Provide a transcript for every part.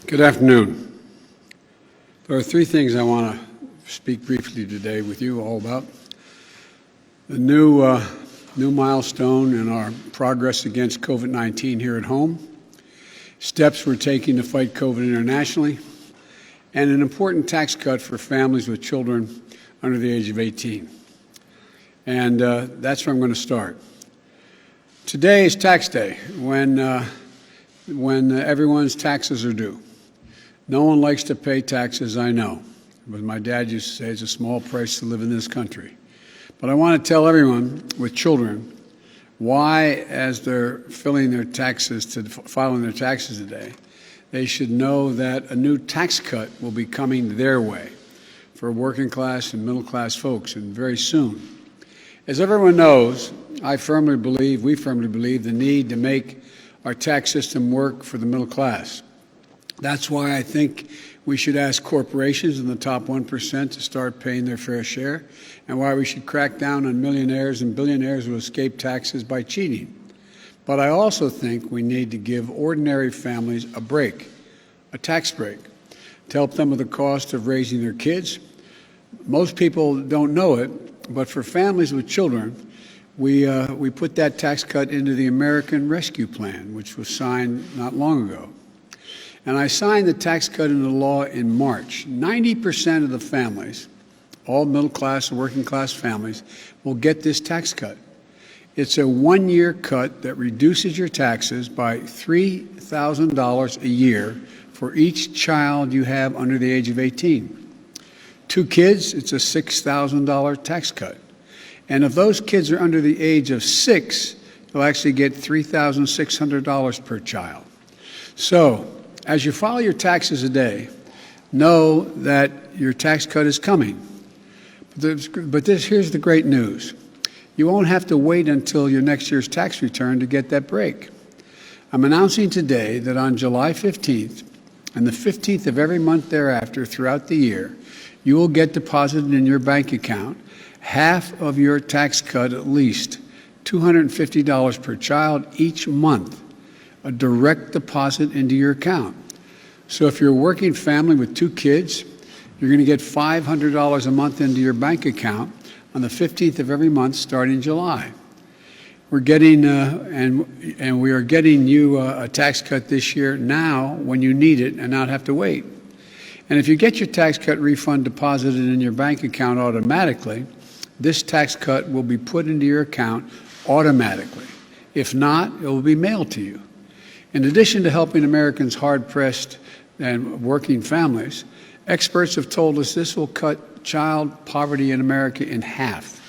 Good afternoon. There are three things I want to speak briefly today with you all about. The new milestone in our progress against COVID-19 here at home, steps we're taking to fight COVID internationally, and an important tax cut for families with children under the age of 18. And that's where I'm going to start. Today is tax day, when everyone's taxes are due. No one likes to pay taxes, I know. But my dad used to say it's a small price to live in this country. But I want to tell everyone with children why, as they're filing their taxes today, they should know that a new tax cut will be coming their way for working class and middle class folks, and very soon. As everyone knows, we firmly believe the need to make our tax system work for the middle class. That's why I think we should ask corporations in the top 1% to start paying their fair share, and why we should crack down on millionaires and billionaires who escape taxes by cheating. But I also think we need to give ordinary families a break, a tax break, to help them with the cost of raising their kids. Most people don't know it, but for families with children, we put that tax cut into the American Rescue Plan, which was signed not long ago. And I signed the tax cut into law in March. 90% of the families, all middle class and working class families, will get this tax cut. It's a one-year cut that reduces your taxes by $3,000 a year for each child you have under the age of 18. 2 kids, it's a $6,000 tax cut. And if those kids are under the age of 6, they'll actually get $3,600 per child. So, as you file your taxes today, know that your tax cut is coming. But here's the great news. You won't have to wait until your next year's tax return to get that break. I'm announcing today that on July 15th and the 15th of every month thereafter throughout the year, you will get deposited in your bank account half of your tax cut, at least $250 per child each month, a direct deposit into your account. So if you're a working family with 2 kids, you're going to get $500 a month into your bank account on the 15th of every month starting July. We're getting, and we are getting you a tax cut this year now when you need it and not have to wait. And if you get your tax cut refund deposited in your bank account automatically, this tax cut will be put into your account automatically. If not, it will be mailed to you. In addition to helping Americans hard-pressed and working families, experts have told us this will cut child poverty in America in half.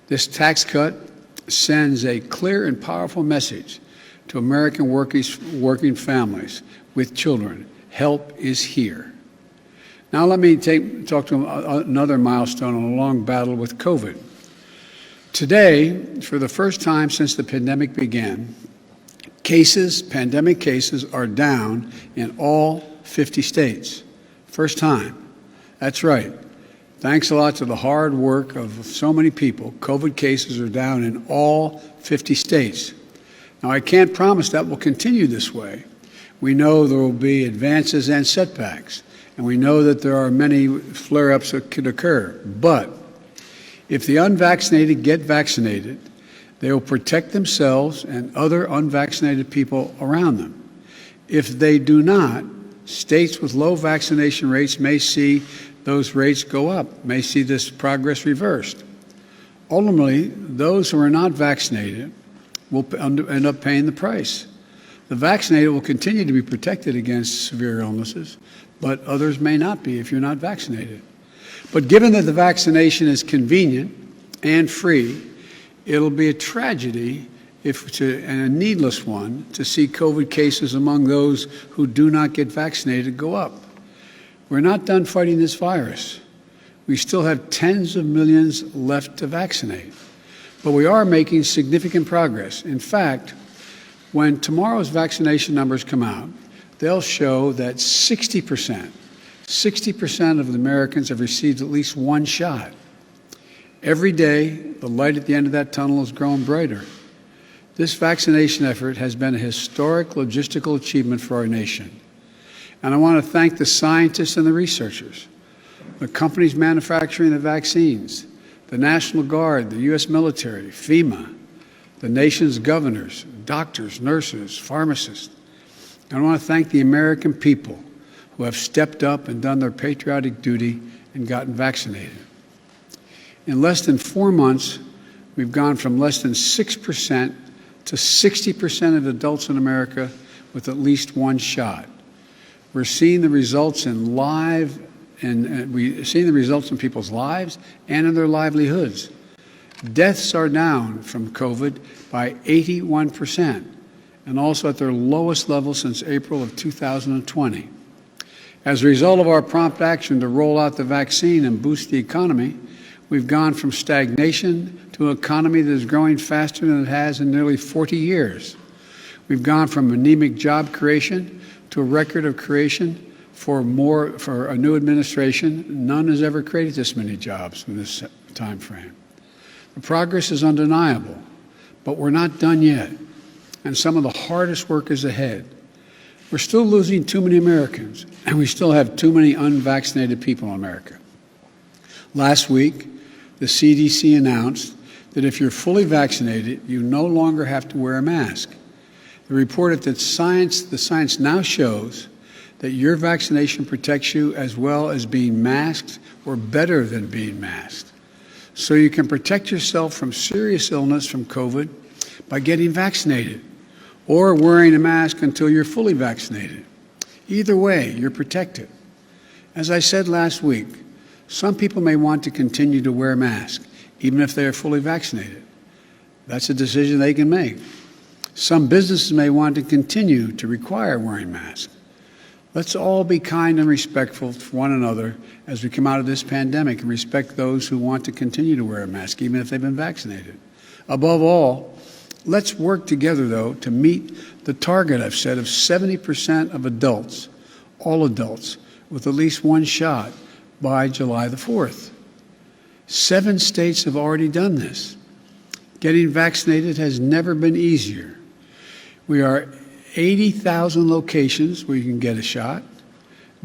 This tax cut sends a clear and powerful message to American working families with children. Help is here. Now let me talk to another milestone on a long battle with COVID. Today, for the first time since the pandemic began, pandemic cases are down in all 50 states. First time. That's right. Thanks a lot to the hard work of so many people, COVID cases are down in all 50 states. Now, I can't promise that will continue this way. We know there will be advances and setbacks, and we know that there are many flare-ups that could occur. But if the unvaccinated get vaccinated, they will protect themselves and other unvaccinated people around them. If they do not, states with low vaccination rates may see those rates go up, may see this progress reversed. Ultimately, those who are not vaccinated will end up paying the price. The vaccinated will continue to be protected against severe illnesses, but others may not be if you're not vaccinated. But given that the vaccination is convenient and free, it'll be a tragedy and a needless one to see COVID cases among those who do not get vaccinated go up. We're not done fighting this virus. We still have tens of millions left to vaccinate. But we are making significant progress. In fact, when tomorrow's vaccination numbers come out, they'll show that 60% of the Americans have received at least one shot. Every day, the light at the end of that tunnel is growing brighter. This vaccination effort has been a historic logistical achievement for our nation. And I want to thank the scientists and the researchers, the companies manufacturing the vaccines, the National Guard, the U.S. military, FEMA, the nation's governors, doctors, nurses, pharmacists. And I want to thank the American people who have stepped up and done their patriotic duty and gotten vaccinated. In less than 4 months, we've gone from less than 6% to 60% of adults in America with at least one shot. We're seeing the results in we're seeing the results in people's lives and in their livelihoods. Deaths are down from COVID by 81%, and also at their lowest level since April of 2020. As a result of our prompt action to roll out the vaccine and boost the economy, we've gone from stagnation to an economy that is growing faster than it has in nearly 40 years. We've gone from anemic job creation to a record of creation for a new administration. None has ever created this many jobs in this time frame. The progress is undeniable, but we're not done yet, and some of the hardest work is ahead. We're still losing too many Americans, and we still have too many unvaccinated people in America. Last week, the CDC announced that if you're fully vaccinated, you no longer have to wear a mask. They reported that the science now shows that your vaccination protects you as well as being masked or better than being masked. So you can protect yourself from serious illness from COVID by getting vaccinated or wearing a mask until you're fully vaccinated. Either way, you're protected. As I said last week, some people may want to continue to wear masks, even if they are fully vaccinated. That's a decision they can make. Some businesses may want to continue to require wearing masks. Let's all be kind and respectful to one another as we come out of this pandemic and respect those who want to continue to wear a mask, even if they've been vaccinated. Above all, let's work together, though, to meet the target I've set of 70% of adults, all adults, with at least one shot by July the 4th. 7 states have already done this. Getting vaccinated has never been easier. We are 80,000 locations where you can get a shot.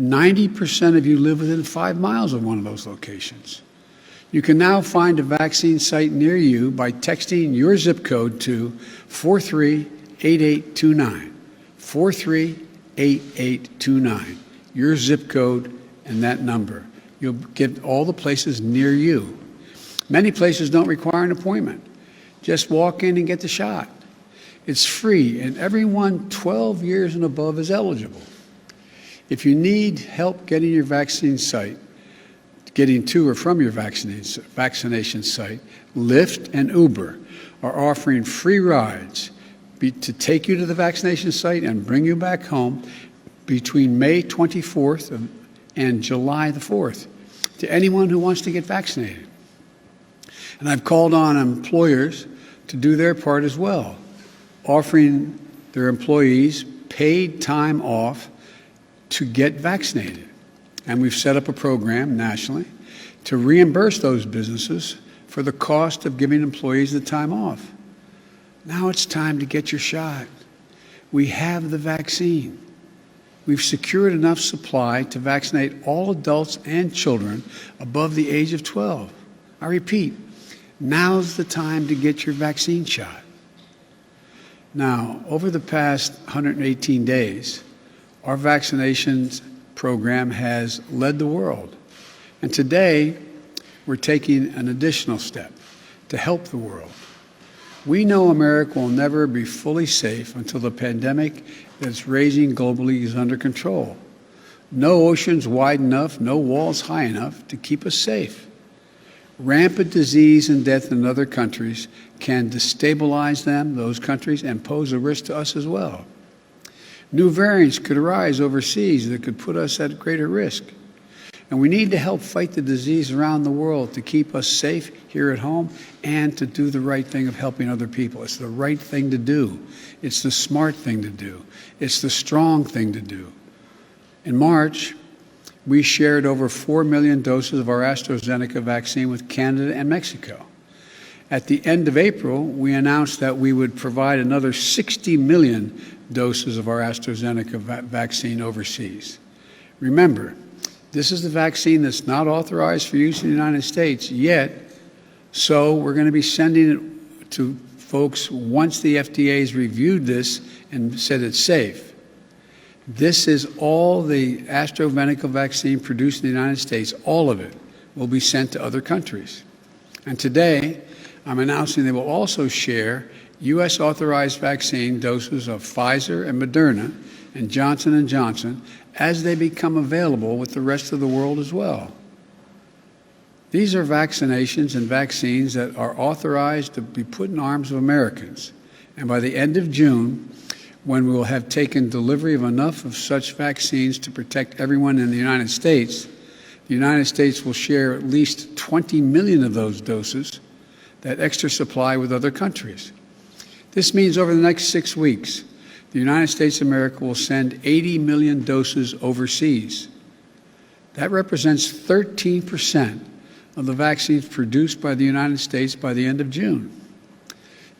90% of you live within 5 miles of one of those locations. You can now find a vaccine site near you by texting your zip code to 438829. 438829. Your zip code and that number. You'll get all the places near you. Many places don't require an appointment. Just walk in and get the shot. It's free, and everyone 12 years and above is eligible. If you need help getting your vaccine site, getting to or from your vaccination site, Lyft and Uber are offering free rides to take you to the vaccination site and bring you back home between May 24th and July the 4th to anyone who wants to get vaccinated. And I've called on employers to do their part as well, offering their employees paid time off to get vaccinated. And we've set up a program nationally to reimburse those businesses for the cost of giving employees the time off. Now it's time to get your shot. We have the vaccine. We've secured enough supply to vaccinate all adults and children above the age of 12. I repeat, now's the time to get your vaccine shot. Now, over the past 118 days, our vaccinations program has led the world. And today, we're taking an additional step to help the world. We know America will never be fully safe until the pandemic that's raging globally is under control. No oceans wide enough, no walls high enough to keep us safe. Rampant disease and death in other countries can destabilize those countries, and pose a risk to us as well. New variants could arise overseas that could put us at greater risk. And we need to help fight the disease around the world to keep us safe here at home and to do the right thing of helping other people. It's the right thing to do. It's the smart thing to do. It's the strong thing to do. In March, we shared over 4 million doses of our AstraZeneca vaccine with Canada and Mexico. At the end of April, we announced that we would provide another 60 million doses of our AstraZeneca vaccine overseas. Remember, this is the vaccine that's not authorized for use in the United States yet, so we're going to be sending it to folks once the FDA has reviewed this and said it's safe. This is all the AstraZeneca vaccine produced in the United States. All of it will be sent to other countries. And today, I'm announcing they will also share U.S. authorized vaccine doses of Pfizer and Moderna and Johnson & Johnson as they become available with the rest of the world as well. These are vaccinations and vaccines that are authorized to be put in arms of Americans. And by the end of June, when we will have taken delivery of enough of such vaccines to protect everyone in the United States will share at least 20 million of those doses, that extra supply, with other countries. This means over the next 6 weeks, the United States of America will send 80 million doses overseas. That represents 13% of the vaccines produced by the United States by the end of June.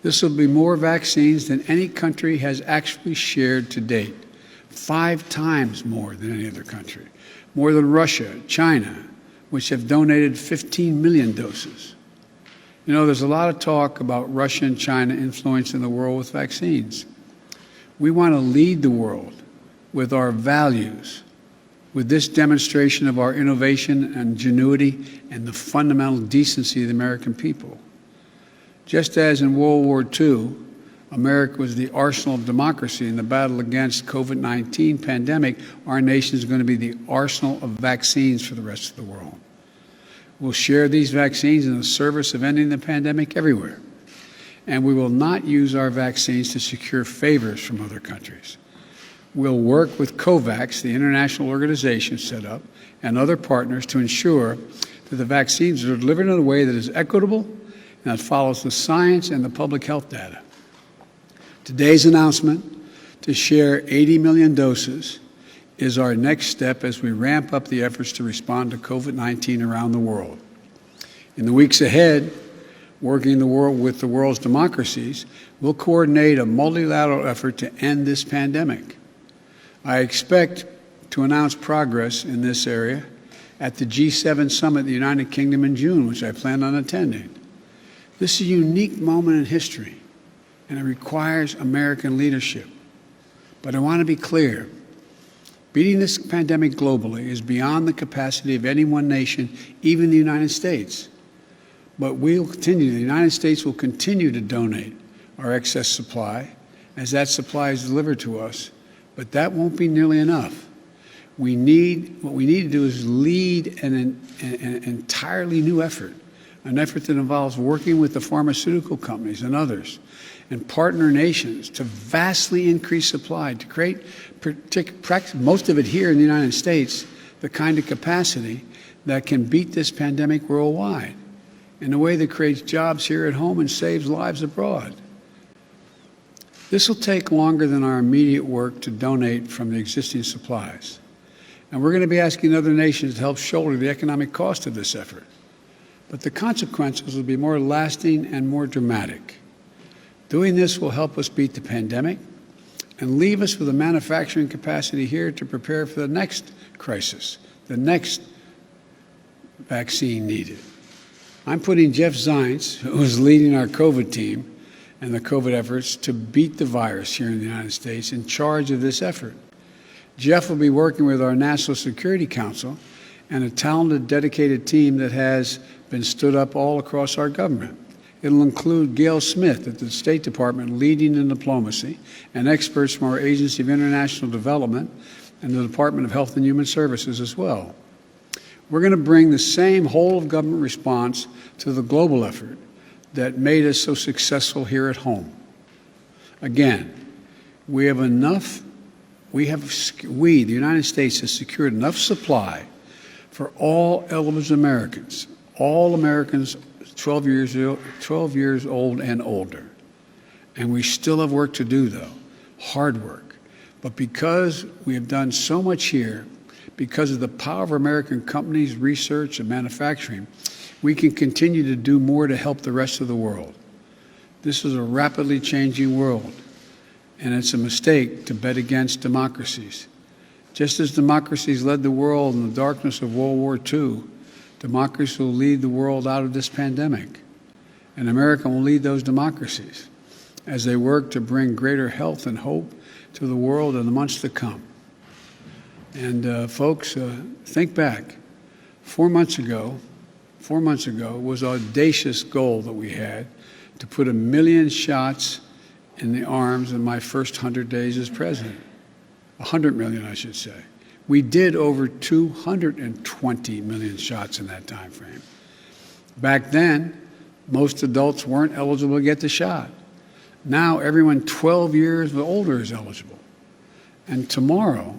This will be more vaccines than any country has actually shared to date, 5 times more than any other country, more than Russia, China, which have donated 15 million doses. You know, there's a lot of talk about Russia and China influencing the world with vaccines. We want to lead the world with our values, with this demonstration of our innovation and ingenuity and the fundamental decency of the American people. Just as in World War II, America was the arsenal of democracy in the battle against COVID-19 pandemic, our nation is going to be the arsenal of vaccines for the rest of the world. We'll share these vaccines in the service of ending the pandemic everywhere. And we will not use our vaccines to secure favors from other countries. We'll work with COVAX, the international organization set up, and other partners to ensure that the vaccines are delivered in a way that is equitable and that follows the science and the public health data. Today's announcement to share 80 million doses is our next step as we ramp up the efforts to respond to COVID-19 around the world. In the weeks ahead, working with the world's democracies, we'll coordinate a multilateral effort to end this pandemic. I expect to announce progress in this area at the G7 summit in the United Kingdom in June, which I plan on attending. This is a unique moment in history, and it requires American leadership. But I want to be clear. Beating this pandemic globally is beyond the capacity of any one nation, even the United States. But the United States will continue to donate our excess supply as that supply is delivered to us. But that won't be nearly enough. What we need to do is lead an entirely new effort, an effort that involves working with the pharmaceutical companies and others and partner nations to vastly increase supply, to create, most of it here in the United States, the kind of capacity that can beat this pandemic worldwide in a way that creates jobs here at home and saves lives abroad. This will take longer than our immediate work to donate from the existing supplies. And we're going to be asking other nations to help shoulder the economic cost of this effort. But the consequences will be more lasting and more dramatic. Doing this will help us beat the pandemic and leave us with a manufacturing capacity here to prepare for the next crisis, the next vaccine needed. I'm putting Jeff Zients, who is leading our COVID team and the COVID efforts to beat the virus here in the United States, in charge of this effort. Jeff will be working with our National Security Council and a talented, dedicated team that has been stood up all across our government. It'll include Gail Smith at the State Department leading in diplomacy and experts from our Agency of International Development and the Department of Health and Human Services as well. We're going to bring the same whole-of-government response to the global effort that made us so successful here at home. Again, the United States, has secured enough supply for all eligible Americans, all Americans 12 years old and older. And we still have work to do, though, hard work. But because we have done so much here, because of the power of American companies, research, and manufacturing, we can continue to do more to help the rest of the world. This is a rapidly changing world, and it's a mistake to bet against democracies. Just as democracies led the world in the darkness of World War II, democracy will lead the world out of this pandemic. And America will lead those democracies as they work to bring greater health and hope to the world in the months to come. And folks, think back. 4 months ago was an audacious goal that we had to put 1 million shots in the arms in my first 100 days as president. 100 million, I should say. We did over 220 million shots in that time frame. Back then, most adults weren't eligible to get the shot. Now, everyone 12 years or older is eligible. And tomorrow,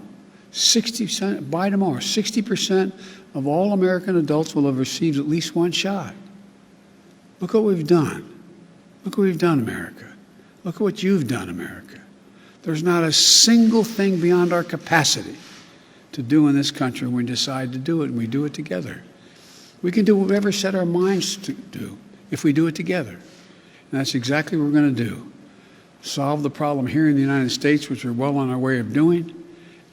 60% of all American adults will have received at least one shot. Look what we've done. Look what we've done, America. Look at what you've done, America. There's not a single thing beyond our capacity to do in this country when we decide to do it, and we do it together. We can do whatever we set our minds to do if we do it together. And that's exactly what we're going to do. Solve the problem here in the United States, which we're well on our way of doing,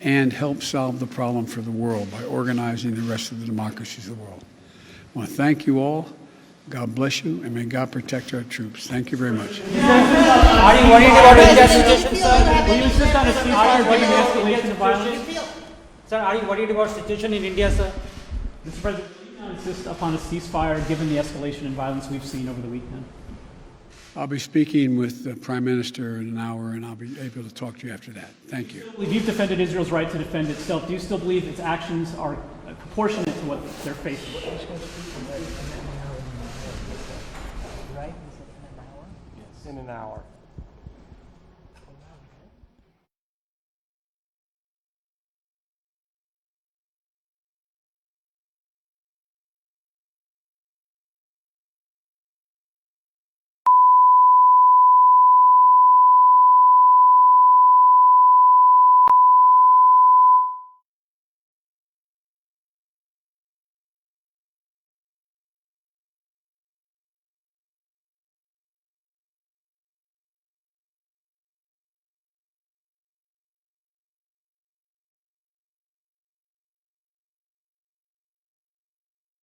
and help solve the problem for the world by organizing the rest of the democracies of the world. I want to thank you all. God bless you, and may God protect our troops. Thank you very much. Are you worried about India's situation, sir? Will you insist on a ceasefire given the escalation of violence? Sir, are you worried about situation in India, sir? Mr. President, will you insist upon a ceasefire given the escalation in violence we've seen over the weekend? I'll be speaking with the Prime Minister in an hour, and I'll be able to talk to you after that. Thank you. You've defended Israel's right to defend itself. Do you still believe its actions are proportionate to what they're facing? In an hour.